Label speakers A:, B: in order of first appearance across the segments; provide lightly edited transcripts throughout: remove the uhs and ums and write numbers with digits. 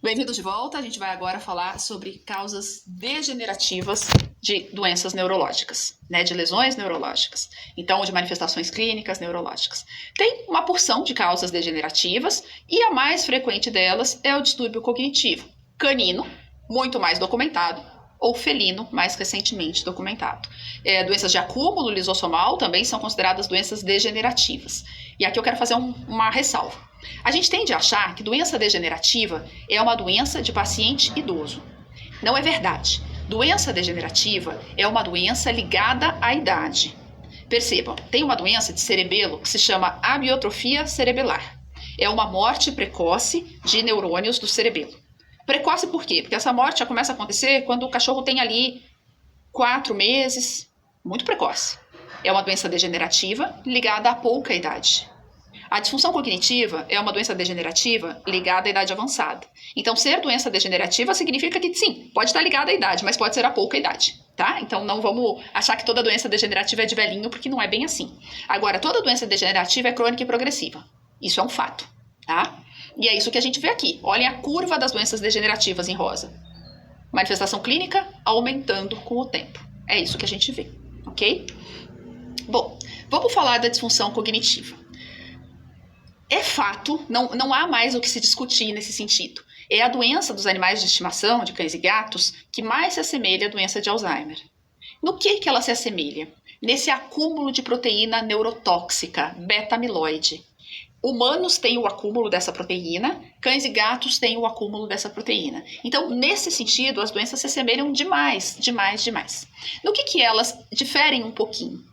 A: Bem-vindos de volta. A gente vai agora falar sobre causas degenerativas de doenças neurológicas, de lesões neurológicas, então de manifestações clínicas neurológicas. Tem uma porção de causas degenerativas e a mais frequente delas é o distúrbio cognitivo, canino, muito mais documentado, ou felino, mais recentemente documentado. Doenças de acúmulo lisossomal também são consideradas doenças degenerativas. E aqui eu quero fazer uma ressalva. A gente tende a achar que doença degenerativa é uma doença de paciente idoso. Não é verdade. Doença degenerativa é uma doença ligada à idade. Percebam, tem uma doença de cerebelo que se chama amiotrofia cerebelar. É uma morte precoce de neurônios do cerebelo. Precoce por quê? Porque essa morte já começa a acontecer quando o cachorro tem ali 4 meses, muito precoce. É uma doença degenerativa ligada a pouca idade. A disfunção cognitiva é uma doença degenerativa ligada à idade avançada. Então, ser doença degenerativa significa que, sim, pode estar ligada à idade, mas pode ser a pouca idade, tá? Então, não vamos achar que toda doença degenerativa é de velhinho, porque não é bem assim. Agora, toda doença degenerativa é crônica e progressiva. Isso é um fato, tá? E é isso que a gente vê aqui. Olhem a curva das doenças degenerativas em rosa. Manifestação clínica aumentando com o tempo. É isso que a gente vê, ok? Bom, vamos falar da disfunção cognitiva. É fato, não há mais o que se discutir nesse sentido. É a doença dos animais de estimação, de cães e gatos, que mais se assemelha à doença de Alzheimer. No que ela se assemelha? Nesse acúmulo de proteína neurotóxica, beta-amiloide. Humanos têm o acúmulo dessa proteína, cães e gatos têm o acúmulo dessa proteína. Então, nesse sentido, as doenças se assemelham demais. No que elas diferem um pouquinho?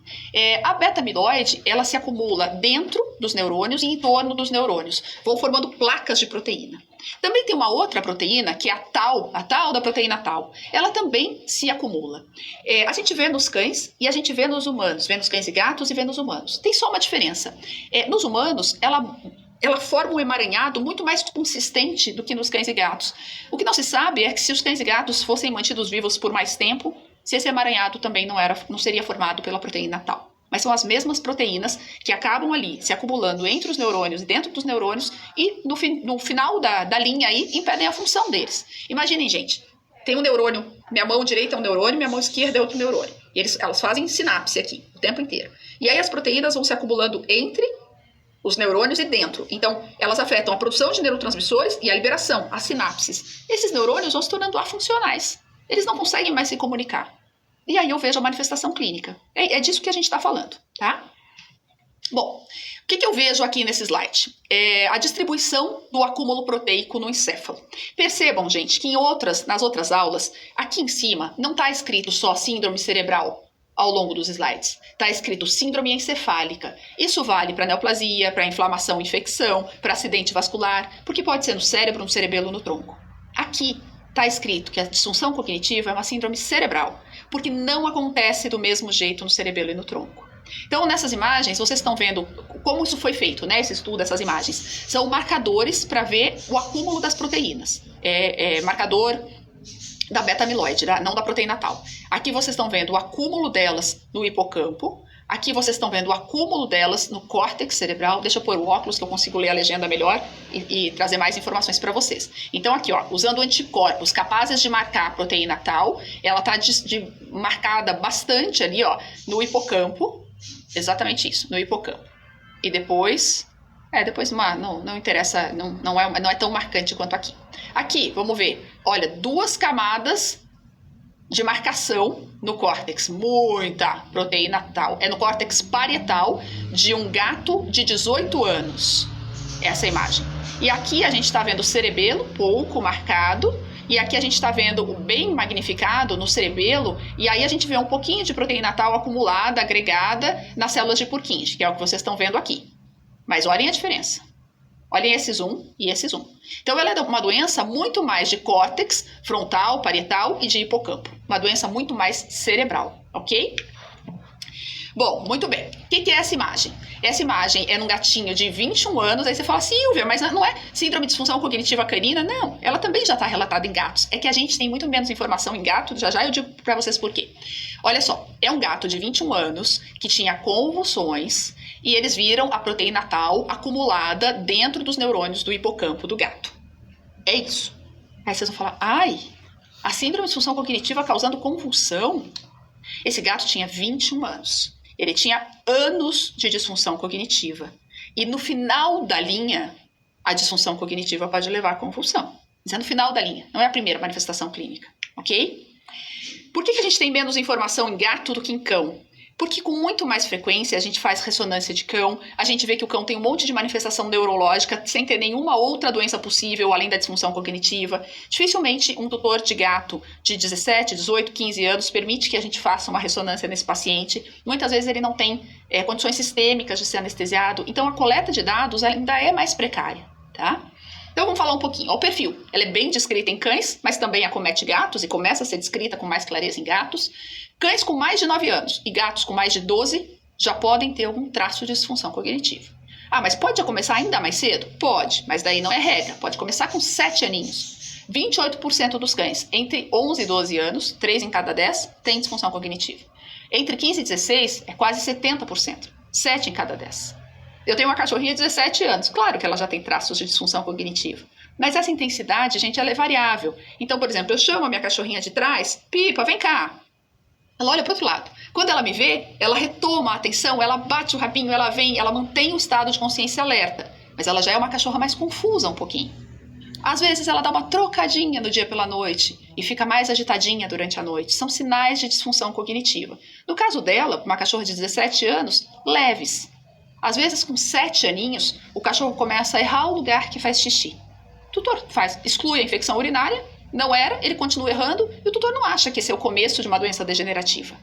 A: A beta-amiloide, ela se acumula dentro dos neurônios e em torno dos neurônios, vão formando placas de proteína. Também tem uma outra proteína, que é a tal da proteína tal. Ela também se acumula. A gente vê nos cães e a gente vê nos humanos. Vê nos cães e gatos e vê nos humanos. Tem só uma diferença. Nos humanos, ela forma um emaranhado muito mais consistente do que nos cães e gatos. O que não se sabe é que se os cães e gatos fossem mantidos vivos por mais tempo, se esse emaranhado também não seria formado pela proteína tal. Mas são as mesmas proteínas que acabam ali se acumulando entre os neurônios e dentro dos neurônios e no final da linha aí impedem a função deles. Imaginem, gente, tem um neurônio, minha mão direita é um neurônio, minha mão esquerda é outro neurônio. E elas fazem sinapse aqui o tempo inteiro. E aí as proteínas vão se acumulando entre os neurônios e dentro. Então, elas afetam a produção de neurotransmissores e a liberação, as sinapses. Esses neurônios vão se tornando afuncionais. Eles não conseguem mais se comunicar. E aí eu vejo a manifestação clínica. É disso que a gente está falando, tá? Bom, o que eu vejo aqui nesse slide? A distribuição do acúmulo proteico no encéfalo. Percebam, gente, que nas outras aulas, aqui em cima, não está escrito só síndrome cerebral ao longo dos slides. Está escrito síndrome encefálica. Isso vale para neoplasia, para inflamação e infecção, para acidente vascular, porque pode ser no cérebro, no cerebelo, no tronco. Aqui está escrito que a disfunção cognitiva é uma síndrome cerebral, porque não acontece do mesmo jeito no cerebelo e no tronco. Então, nessas imagens, vocês estão vendo como isso foi feito, esse estudo, essas imagens. São marcadores para ver o acúmulo das proteínas. Marcador da beta-amiloide, não da proteína tal. Aqui vocês estão vendo o acúmulo delas no hipocampo. Aqui vocês estão vendo o acúmulo delas no córtex cerebral. Deixa eu pôr o óculos que eu consigo ler a legenda melhor e trazer mais informações para vocês. Então aqui, usando anticorpos capazes de marcar a proteína tal, ela está marcada bastante ali, no hipocampo. Exatamente isso, no hipocampo. E depois não interessa, não é tão marcante quanto aqui. Aqui, vamos ver, olha, 2 camadas de marcação no córtex, muita proteína tal. É no córtex parietal de um gato de 18 anos, essa imagem. E aqui a gente está vendo o cerebelo, pouco marcado, e aqui a gente está vendo o bem magnificado no cerebelo, e aí a gente vê um pouquinho de proteína tal acumulada, agregada nas células de Purkinje, que é o que vocês estão vendo aqui. Mas olhem a diferença. Olhem esse zoom e esse zoom. Então, ela é uma doença muito mais de córtex, frontal, parietal e de hipocampo. Uma doença muito mais cerebral, ok? Bom, muito bem. O que é essa imagem? Essa imagem é num gatinho de 21 anos. Aí você fala, Silvia, mas não é síndrome de disfunção cognitiva canina? Não, ela também já está relatada em gatos. É que a gente tem muito menos informação em gato. Já eu digo para vocês por quê. Olha só, é um gato de 21 anos que tinha convulsões e eles viram a proteína tal acumulada dentro dos neurônios do hipocampo do gato. É isso. Aí vocês vão falar, ai, a síndrome de disfunção cognitiva causando convulsão? Esse gato tinha 21 anos. Ele tinha anos de disfunção cognitiva. E no final da linha, a disfunção cognitiva pode levar à convulsão. Isso é no final da linha, não é a primeira manifestação clínica, ok? Por que a gente tem menos informação em gato do que em cão? Porque com muito mais frequência a gente faz ressonância de cão, a gente vê que o cão tem um monte de manifestação neurológica sem ter nenhuma outra doença possível além da disfunção cognitiva. Dificilmente um tutor de gato de 17, 18, 15 anos permite que a gente faça uma ressonância nesse paciente. Muitas vezes ele não tem condições sistêmicas de ser anestesiado, então a coleta de dados ainda é mais precária, tá? Então vamos falar um pouquinho. O perfil, ela é bem descrita em cães, mas também acomete gatos e começa a ser descrita com mais clareza em gatos. Cães com mais de 9 anos e gatos com mais de 12 já podem ter algum traço de disfunção cognitiva. Ah, mas pode já começar ainda mais cedo? Pode, mas daí não é regra. Pode começar com 7 aninhos. 28% dos cães entre 11 e 12 anos, 3 em cada 10, têm disfunção cognitiva. Entre 15 e 16 é quase 70%, 7 em cada 10. Eu tenho uma cachorrinha de 17 anos, claro que ela já tem traços de disfunção cognitiva. Mas essa intensidade, gente, ela é variável. Então, por exemplo, eu chamo a minha cachorrinha de trás, Pipa, vem cá. Ela olha para o outro lado. Quando ela me vê, ela retoma a atenção, ela bate o rabinho, ela vem, ela mantém o estado de consciência alerta. Mas ela já é uma cachorra mais confusa um pouquinho. Às vezes ela dá uma trocadinha no dia pela noite e fica mais agitadinha durante a noite. São sinais de disfunção cognitiva. No caso dela, uma cachorra de 17 anos, leves. Às vezes, com 7 aninhos, o cachorro começa a errar o lugar que faz xixi. O tutor exclui a infecção urinária, não era, ele continua errando, e o tutor não acha que esse é o começo de uma doença degenerativa.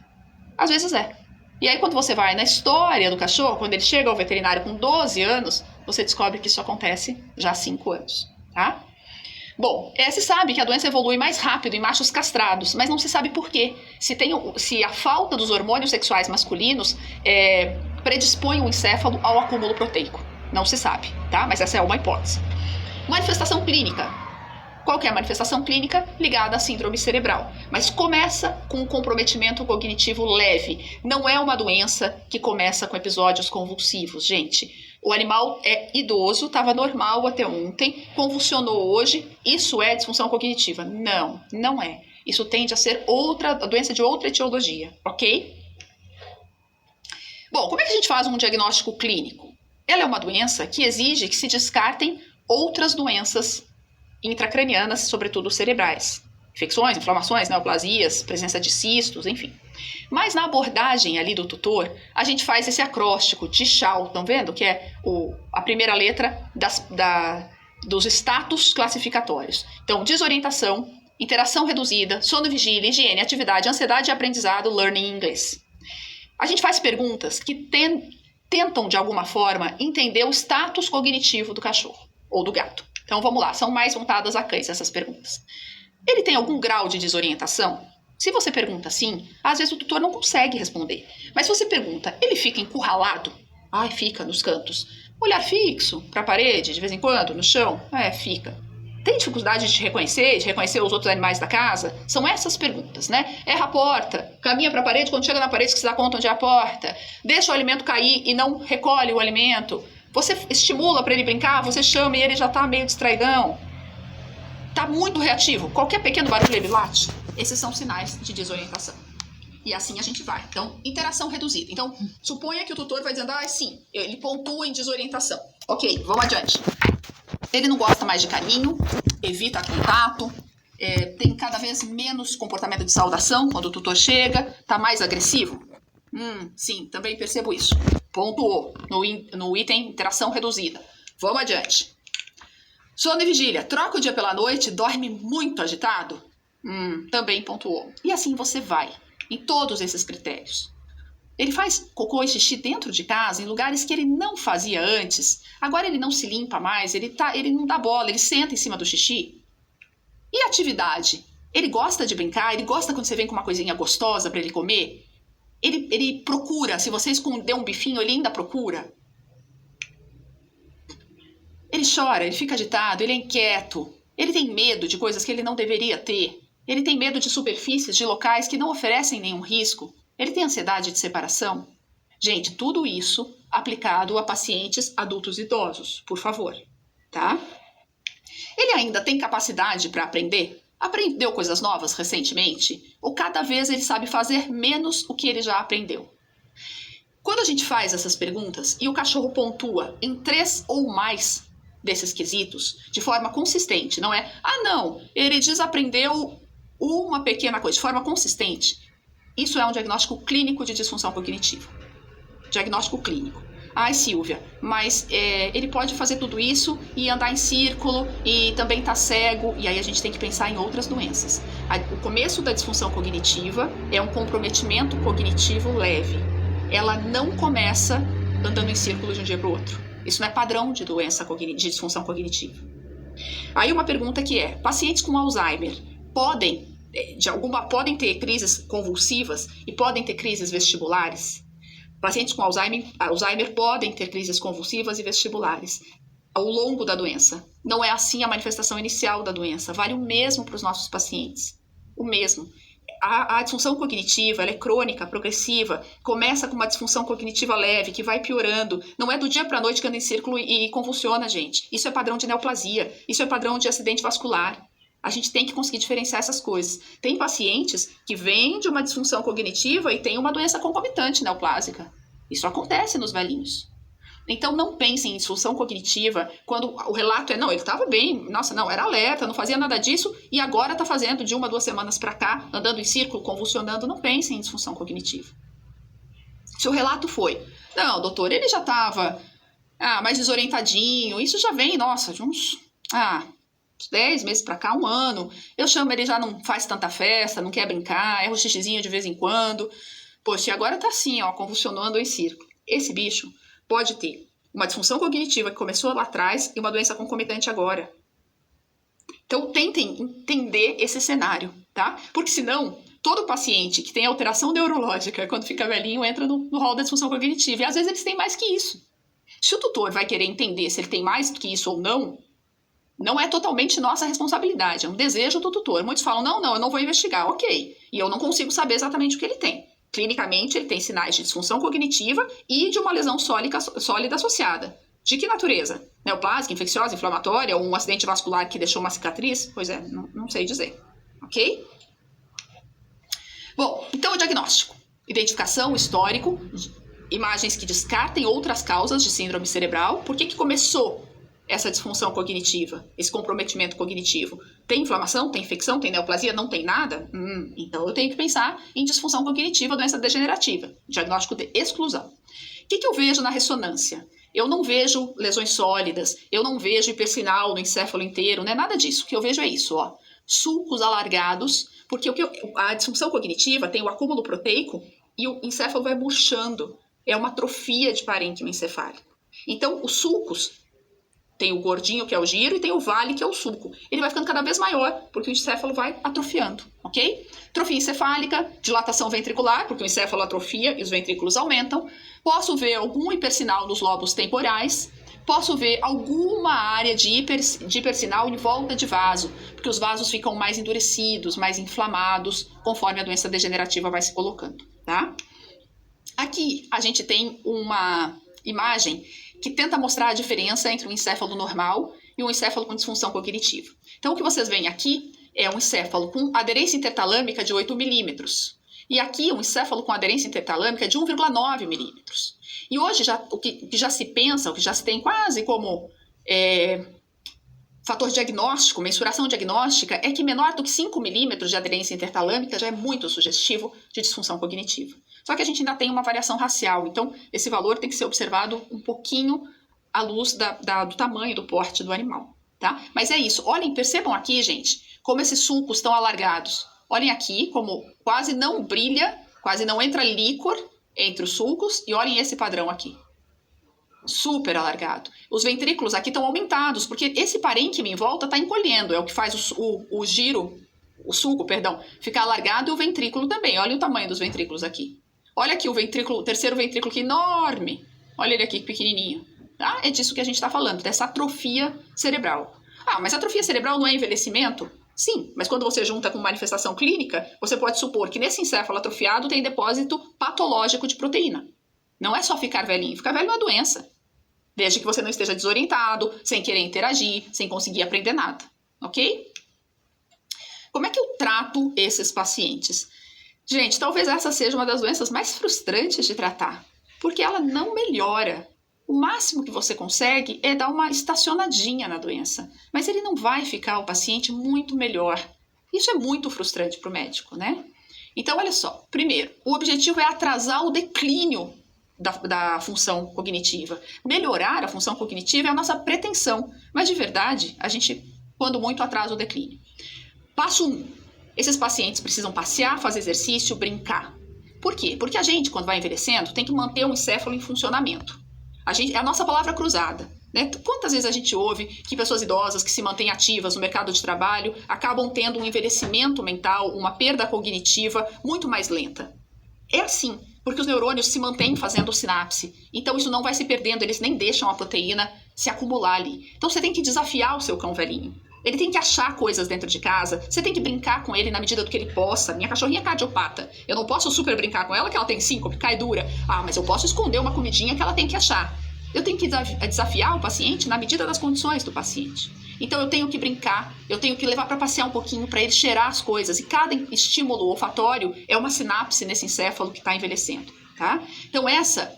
A: Às vezes é. E aí, quando você vai na história do cachorro, quando ele chega ao veterinário com 12 anos, você descobre que isso acontece já há 5 anos, tá? Bom, se sabe que a doença evolui mais rápido em machos castrados, mas não se sabe por quê. Se a falta dos hormônios sexuais masculinos predispõe o encéfalo ao acúmulo proteico. Não se sabe, tá? Mas essa é uma hipótese. Manifestação clínica. Qual que é a manifestação clínica? Ligada à síndrome cerebral. Mas começa com um comprometimento cognitivo leve. Não é uma doença que começa com episódios convulsivos, gente. O animal é idoso, estava normal até ontem, convulsionou hoje, isso é disfunção cognitiva? Não, não é. Isso tende a ser a doença de outra etiologia, ok? Bom, como é que a gente faz um diagnóstico clínico? Ela é uma doença que exige que se descartem outras doenças intracranianas, sobretudo cerebrais. Infecções, inflamações, neoplasias, presença de cistos, enfim. Mas na abordagem ali do tutor, a gente faz esse acróstico de Shaw, estão vendo? Que é a primeira letra dos status classificatórios. Então, desorientação, interação reduzida, sono, vigília, higiene, atividade, ansiedade e aprendizado, learning em inglês. A gente faz perguntas que tentam, de alguma forma, entender o status cognitivo do cachorro ou do gato. Então, vamos lá, são mais voltadas a cães essas perguntas. Ele tem algum grau de desorientação? Se você pergunta sim, às vezes o tutor não consegue responder. Mas se você pergunta, ele fica encurralado? Ai, fica nos cantos. Olhar fixo, para a parede, de vez em quando, no chão? Fica. Tem dificuldade de reconhecer os outros animais da casa? São essas perguntas, né? Erra a porta, caminha para a parede, quando chega na parede que se dá conta onde é a porta. Deixa o alimento cair e não recolhe o alimento. Você estimula para ele brincar, você chama e ele já está meio distraidão. Está muito reativo. Qualquer pequeno barulho ele late. Esses são sinais de desorientação. E assim a gente vai. Então, interação reduzida. Então, suponha que o tutor vai dizendo, sim, ele pontua em desorientação. Ok, vamos adiante. Ele não gosta mais de carinho, evita contato, tem cada vez menos comportamento de saudação quando o tutor chega, está mais agressivo? Sim, também percebo isso. Pontuou no item interação reduzida. Vamos adiante. Sono e vigília. Troca o dia pela noite, dorme muito agitado? Também pontuou. E assim você vai, em todos esses critérios. Ele faz cocô e xixi dentro de casa, em lugares que ele não fazia antes. Agora ele não se limpa mais, ele não dá bola, ele senta em cima do xixi. E atividade? Ele gosta de brincar, ele gosta quando você vem com uma coisinha gostosa para ele comer? Ele procura, se você esconder um bifinho, ele ainda procura? Ele chora, ele fica agitado, ele é inquieto. Ele tem medo de coisas que ele não deveria ter. Ele tem medo de superfícies, de locais que não oferecem nenhum risco. Ele tem ansiedade de separação? Gente, tudo isso aplicado a pacientes adultos idosos, por favor, tá? Ele ainda tem capacidade para aprender? Aprendeu coisas novas recentemente? Ou cada vez ele sabe fazer menos o que ele já aprendeu? Quando a gente faz essas perguntas e o cachorro pontua em 3 ou mais desses quesitos de forma consistente, não é, não, ele desaprendeu uma pequena coisa, de forma consistente, isso é um diagnóstico clínico de disfunção cognitiva. Diagnóstico clínico. Ai, Silvia, mas ele pode fazer tudo isso e andar em círculo e também tá cego, e aí a gente tem que pensar em outras doenças. O começo da disfunção cognitiva é um comprometimento cognitivo leve. Ela não começa andando em círculo de um dia para o outro. Isso não é padrão de doença de disfunção cognitiva. Aí uma pergunta que é, pacientes com Alzheimer podem ter crises convulsivas e podem ter crises vestibulares? Pacientes com Alzheimer podem ter crises convulsivas e vestibulares ao longo da doença. Não é assim a manifestação inicial da doença. Vale o mesmo para os nossos pacientes. O mesmo. A disfunção cognitiva, ela é crônica, progressiva, começa com uma disfunção cognitiva leve, que vai piorando. Não é do dia para a noite que anda em círculo e convulsiona, gente. Isso é padrão de neoplasia, isso é padrão de acidente vascular. A gente tem que conseguir diferenciar essas coisas. Tem pacientes que vêm de uma disfunção cognitiva e tem uma doença concomitante neoplásica. Isso acontece nos velhinhos. Então não pensem em disfunção cognitiva quando o relato ele estava bem, nossa, não, era alerta, não fazia nada disso e agora está fazendo de 1 a 2 semanas para cá, andando em círculo, convulsionando. Não pensem em disfunção cognitiva. Se o relato foi, não, doutor, ele já estava mais desorientadinho, isso já vem, nossa, de uns 10 meses para cá, 1 ano, eu chamo, ele já não faz tanta festa, não quer brincar, erra o xixizinho de vez em quando, poxa, e agora tá assim, convulsionando em círculo. Esse bicho pode ter uma disfunção cognitiva que começou lá atrás e uma doença concomitante agora. Então, tentem entender esse cenário, tá? Porque senão, todo paciente que tem alteração neurológica, quando fica velhinho, entra no rol da disfunção cognitiva. E às vezes eles têm mais que isso. Se o tutor vai querer entender se ele tem mais que isso ou não, não é totalmente nossa responsabilidade, é um desejo do tutor. Muitos falam, não, eu não vou investigar, ok. E eu não consigo saber exatamente o que ele tem. Clinicamente, ele tem sinais de disfunção cognitiva e de uma lesão sólida associada. De que natureza? Neoplásica, infecciosa, inflamatória ou um acidente vascular que deixou uma cicatriz? Pois é, não sei dizer. Ok? Bom, então o diagnóstico. Identificação, histórico, imagens que descartem outras causas de síndrome cerebral. Por que começou essa disfunção cognitiva, esse comprometimento cognitivo? Tem inflamação, tem infecção, tem neoplasia, não tem nada? Então eu tenho que pensar em disfunção cognitiva, doença degenerativa, diagnóstico de exclusão. O que eu vejo na ressonância? Eu não vejo lesões sólidas, eu não vejo hipersinal no encéfalo inteiro, não é nada disso. O que eu vejo é isso, sulcos alargados, porque a disfunção cognitiva tem o acúmulo proteico e o encéfalo vai murchando. É uma atrofia de parênquima encefálico. Então, os sulcos, tem o gordinho, que é o giro, e tem o vale, que é o sulco. Ele vai ficando cada vez maior, porque o encéfalo vai atrofiando, ok? Atrofia encefálica, dilatação ventricular, porque o encéfalo atrofia e os ventrículos aumentam. Posso ver algum hipersinal nos lobos temporais. Posso ver alguma área de hipersinal em volta de vaso, porque os vasos ficam mais endurecidos, mais inflamados, conforme a doença degenerativa vai se colocando, tá? Aqui a gente tem uma imagem que tenta mostrar a diferença entre um encéfalo normal e um encéfalo com disfunção cognitiva. Então, o que vocês veem aqui é um encéfalo com aderência intertalâmica de 8 milímetros. E aqui, um encéfalo com aderência intertalâmica de 1,9 milímetros. E hoje, o que já se pensa, o que já se tem quase como fator diagnóstico, mensuração diagnóstica, é que menor do que 5 milímetros de aderência intertalâmica já é muito sugestivo de disfunção cognitiva. Só que a gente ainda tem uma variação racial, então esse valor tem que ser observado um pouquinho à luz do tamanho, do porte do animal, tá? Mas é isso, olhem, percebam aqui, gente, como esses sulcos estão alargados. Olhem aqui como quase não brilha, quase não entra líquor entre os sulcos, e olhem esse padrão aqui. Super alargado. Os ventrículos aqui estão aumentados, porque esse parênquima em volta está encolhendo, é o que faz o giro, o sulco, perdão, ficar alargado, e o ventrículo também. Olha o tamanho dos ventrículos aqui. Olha aqui o terceiro ventrículo, que enorme. Olha ele aqui, pequenininho. Tá? É disso que a gente está falando, dessa atrofia cerebral. Mas a atrofia cerebral não é envelhecimento? Sim, mas quando você junta com manifestação clínica, você pode supor que nesse encéfalo atrofiado tem depósito patológico de proteína. Não é só ficar velhinho. Ficar velho é uma doença. desde que você não esteja desorientado, sem querer interagir, sem conseguir aprender nada, ok? Como é que eu trato esses pacientes? Gente, talvez essa seja uma das doenças mais frustrantes de tratar, porque ela não melhora. O máximo que você consegue é dar uma estacionadinha na doença, mas ele não vai ficar o paciente muito melhor. Isso é muito frustrante para o médico, né? Então, olha só, primeiro, o objetivo é atrasar o declínio da função cognitiva. Melhorar a função cognitiva é a nossa pretensão, mas de verdade, a gente, quando muito, atrasa o declínio. Passo 1. Esses pacientes precisam passear, fazer exercício, brincar. Por quê? Porque a gente, quando vai envelhecendo, tem que manter o encéfalo em funcionamento. É a nossa palavra cruzada. Né? Quantas vezes a gente ouve que pessoas idosas que se mantêm ativas no mercado de trabalho acabam tendo um envelhecimento mental, uma perda cognitiva muito mais lenta? É assim, porque os neurônios se mantêm fazendo sinapse. Então isso não vai se perdendo, eles nem deixam a proteína se acumular ali. Então você tem que desafiar o seu cão velhinho. Ele tem que achar coisas dentro de casa, você tem que brincar com ele na medida do que ele possa. Minha cachorrinha é cardiopata, eu não posso super brincar com ela, que ela tem síncope, cai dura. Ah, mas eu posso esconder uma comidinha que ela tem que achar. Eu tenho que desafiar o paciente na medida das condições do paciente. Então eu tenho que brincar, eu tenho que levar para passear um pouquinho para ele cheirar as coisas. E cada estímulo olfatório é uma sinapse nesse encéfalo que está envelhecendo. Tá? Então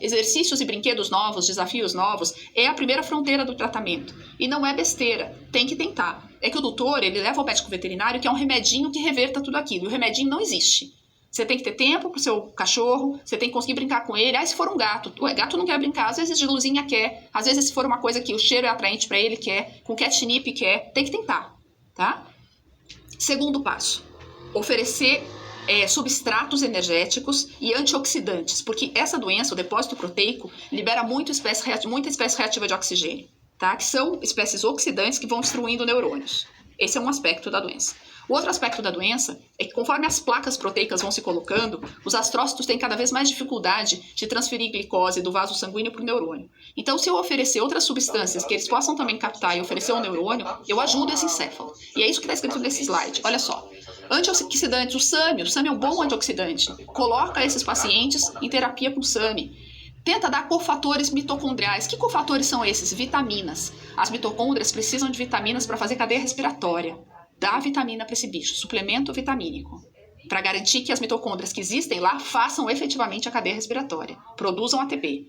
A: exercícios e brinquedos novos, desafios novos, é a primeira fronteira do tratamento. E não é besteira, tem que tentar. É que o doutor, ele leva ao médico veterinário que é um remedinho que reverta tudo aquilo. E o remedinho não existe. Você tem que ter tempo pro seu cachorro, você tem que conseguir brincar com ele. Aí se for um gato, o gato não quer brincar, às vezes de luzinha quer, às vezes se for uma coisa que o cheiro é atraente para ele quer, com catnip quer, tem que tentar, tá? Segundo passo, oferecer substratos energéticos e antioxidantes, porque essa doença, o depósito proteico, libera muita espécie reativa de oxigênio, tá? Que são espécies oxidantes que vão destruindo neurônios. Esse é um aspecto da doença. O outro aspecto da doença é que conforme as placas proteicas vão se colocando, os astrócitos têm cada vez mais dificuldade de transferir glicose do vaso sanguíneo para o neurônio. Então, se eu oferecer outras substâncias que eles possam também captar e oferecer ao neurônio, eu ajudo esse encéfalo. E é isso que está escrito nesse slide. Olha só. Antioxidantes, o SAMe é um bom antioxidante. Coloca esses pacientes em terapia com SAMe. Tenta dar cofatores mitocondriais. Que cofatores são esses? Vitaminas. As mitocôndrias precisam de vitaminas para fazer cadeia respiratória. Dá vitamina para esse bicho, suplemento vitamínico, para garantir que as mitocôndrias que existem lá façam efetivamente a cadeia respiratória, produzam ATP.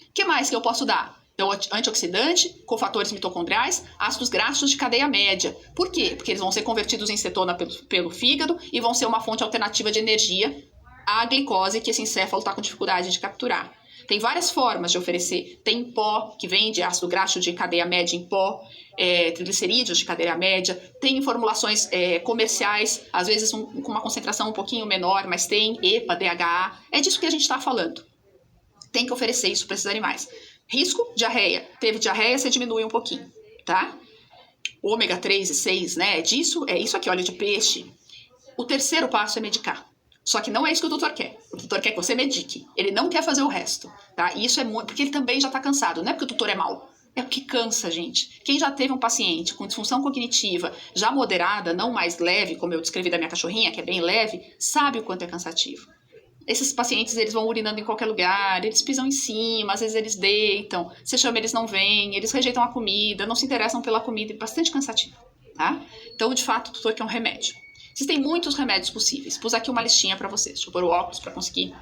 A: O que mais que eu posso dar? Então, antioxidante, cofatores mitocondriais, ácidos graxos de cadeia média. Por quê? Porque eles vão ser convertidos em cetona pelo fígado e vão ser uma fonte alternativa de energia à glicose que esse encéfalo está com dificuldade de capturar. Tem várias formas de oferecer. Tem em pó, que vende ácido graxo de cadeia média em pó, triglicerídeos de cadeia média. Tem em formulações comerciais, às vezes com uma concentração um pouquinho menor, mas tem EPA, DHA. É disso que a gente está falando. Tem que oferecer isso para esses animais. Risco, diarreia. Teve diarreia, você diminui um pouquinho, tá? Ômega 3 e 6, né? É isso aqui, óleo de peixe. O terceiro passo é medicar. Só que não é isso que o doutor quer. O doutor quer que você medique. Ele não quer fazer o resto, tá? E isso é muito... Porque ele também já tá cansado. Não é porque o doutor é mau. É porque cansa, gente. Quem já teve um paciente com disfunção cognitiva já moderada, não mais leve, como eu descrevi da minha cachorrinha, que é bem leve, sabe o quanto é cansativo. Esses pacientes, eles vão urinando em qualquer lugar, eles pisam em cima, às vezes eles deitam, você chama, eles não vêm, eles rejeitam a comida, não se interessam pela comida, é bastante cansativo, tá? Então, de fato, o doutor quer um remédio. Existem muitos remédios possíveis. Pus aqui uma listinha para vocês. Deixa eu pôr o óculos para conseguir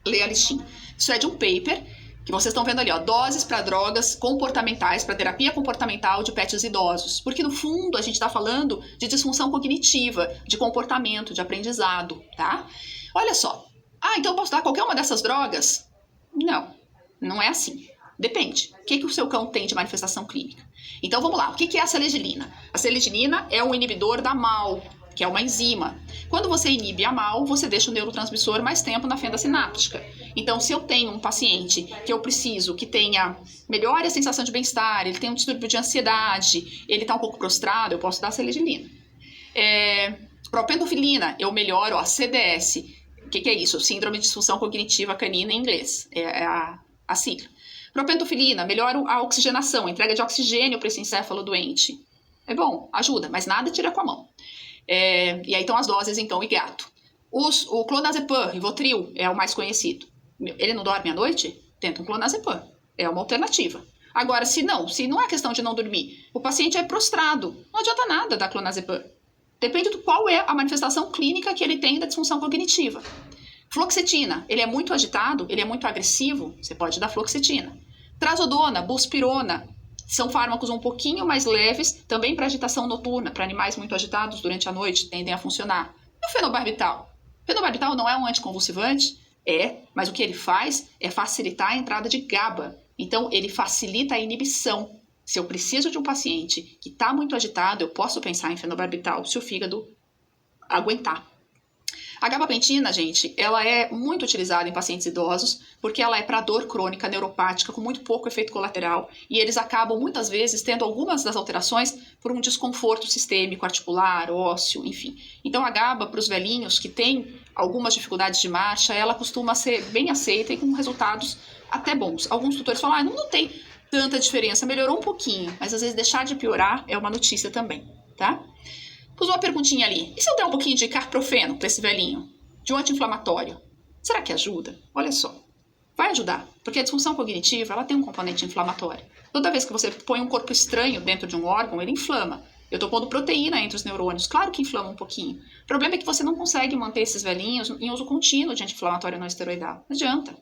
A: ler a listinha. Isso é de um paper que vocês estão vendo ali, ó, doses para drogas comportamentais, para terapia comportamental de pets idosos. Porque, no fundo, a gente está falando de disfunção cognitiva, de comportamento, de aprendizado, tá? Olha só. Ah, então eu posso dar qualquer uma dessas drogas? Não, não é assim. Depende. O que o seu cão tem de manifestação clínica? Então, vamos lá. O que é a seleginina? A seleginina é um inibidor da MAO, que é uma enzima. Quando você inibe a MAO, você deixa o neurotransmissor mais tempo na fenda sináptica. Então, se eu tenho um paciente que eu preciso que tenha melhore a sensação de bem-estar, ele tem um distúrbio de ansiedade, ele está um pouco prostrado, eu posso dar seleginina. Propendofilina, eu melhoro a CDS. O que é isso? Síndrome de disfunção cognitiva canina em inglês. É a sigla. Propendofilina, melhora a oxigenação, a entrega de oxigênio para esse encéfalo doente. É bom, ajuda, mas nada tira com a mão. E aí estão as doses, então, e gato. O clonazepam, Rivotril, é o mais conhecido. Ele não dorme à noite? Tenta um clonazepam. É uma alternativa. Agora, se não é questão de não dormir, o paciente é prostrado, não adianta nada dar clonazepam. Depende do qual é a manifestação clínica que ele tem da disfunção cognitiva. Fluoxetina, ele é muito agitado, ele é muito agressivo, você pode dar fluoxetina. Trazodona, buspirona, são fármacos um pouquinho mais leves, também para agitação noturna, para animais muito agitados durante a noite, tendem a funcionar. E o fenobarbital? O fenobarbital não é um anticonvulsivante? Mas o que ele faz é facilitar a entrada de GABA. Então, ele facilita a inibição. Se eu preciso de um paciente que está muito agitado, eu posso pensar em fenobarbital, se o fígado aguentar. A gabapentina, gente, ela é muito utilizada em pacientes idosos porque ela é para dor crônica neuropática com muito pouco efeito colateral e eles acabam muitas vezes tendo algumas das alterações por um desconforto sistêmico, articular, ósseo, enfim. Então a GABA para os velhinhos que têm algumas dificuldades de marcha, ela costuma ser bem aceita e com resultados até bons. Alguns tutores falam, não tem tanta diferença, melhorou um pouquinho, mas às vezes deixar de piorar é uma notícia também, tá? Pus uma perguntinha ali. E se eu der um pouquinho de carprofeno para esse velhinho? De um anti-inflamatório? Será que ajuda? Olha só. Vai ajudar. Porque a disfunção cognitiva, ela tem um componente inflamatório. Toda vez que você põe um corpo estranho dentro de um órgão, ele inflama. Eu estou pondo proteína entre os neurônios. Claro que inflama um pouquinho. O problema é que você não consegue manter esses velhinhos em uso contínuo de anti-inflamatório não esteroidal. Não adianta.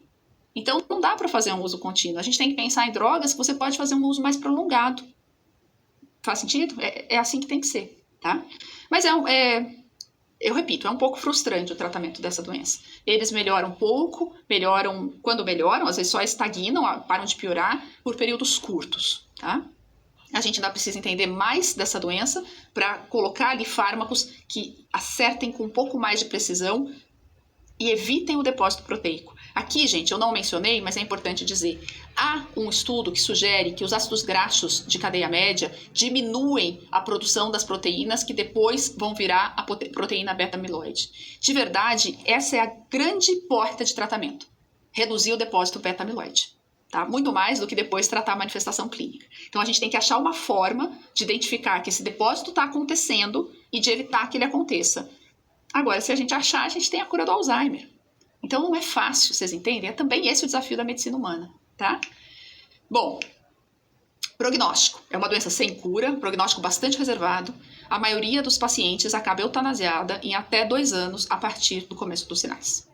A: Então, não dá para fazer um uso contínuo. A gente tem que pensar em drogas que você pode fazer um uso mais prolongado. Faz sentido? É assim que tem que ser. Tá? Mas eu repito, é um pouco frustrante o tratamento dessa doença. Eles melhoram pouco, quando melhoram, às vezes só estagnam, param de piorar por períodos curtos. Tá? A gente ainda precisa entender mais dessa doença para colocar ali fármacos que acertem com um pouco mais de precisão e evitem o depósito proteico. Aqui, gente, eu não mencionei, mas é importante dizer, há um estudo que sugere que os ácidos graxos de cadeia média diminuem a produção das proteínas que depois vão virar a proteína beta-amiloide. De verdade, essa é a grande porta de tratamento, reduzir o depósito beta-amiloide. Tá? Muito mais do que depois tratar a manifestação clínica. Então, a gente tem que achar uma forma de identificar que esse depósito está acontecendo e de evitar que ele aconteça. Agora, se a gente achar, a gente tem a cura do Alzheimer. Então, não é fácil, vocês entendem? É também esse o desafio da medicina humana, tá? Bom, prognóstico. É uma doença sem cura, prognóstico bastante reservado. A maioria dos pacientes acaba eutanasiada em até 2 anos a partir do começo dos sinais.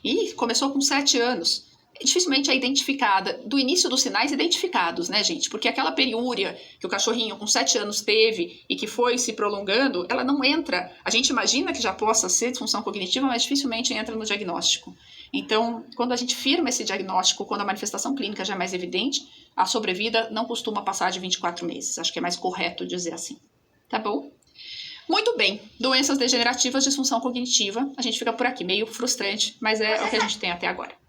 A: E começou com 7 anos. Dificilmente é identificada, do início dos sinais identificados, né, gente? Porque aquela periúria que o cachorrinho com 7 anos teve e que foi se prolongando, ela não entra. A gente imagina que já possa ser disfunção cognitiva, mas dificilmente entra no diagnóstico. Então, quando a gente firma esse diagnóstico, quando a manifestação clínica já é mais evidente, a sobrevida não costuma passar de 24 meses. Acho que é mais correto dizer assim. Tá bom? Muito bem. Doenças degenerativas, disfunção cognitiva. A gente fica por aqui, meio frustrante, mas é o que a gente tem até agora.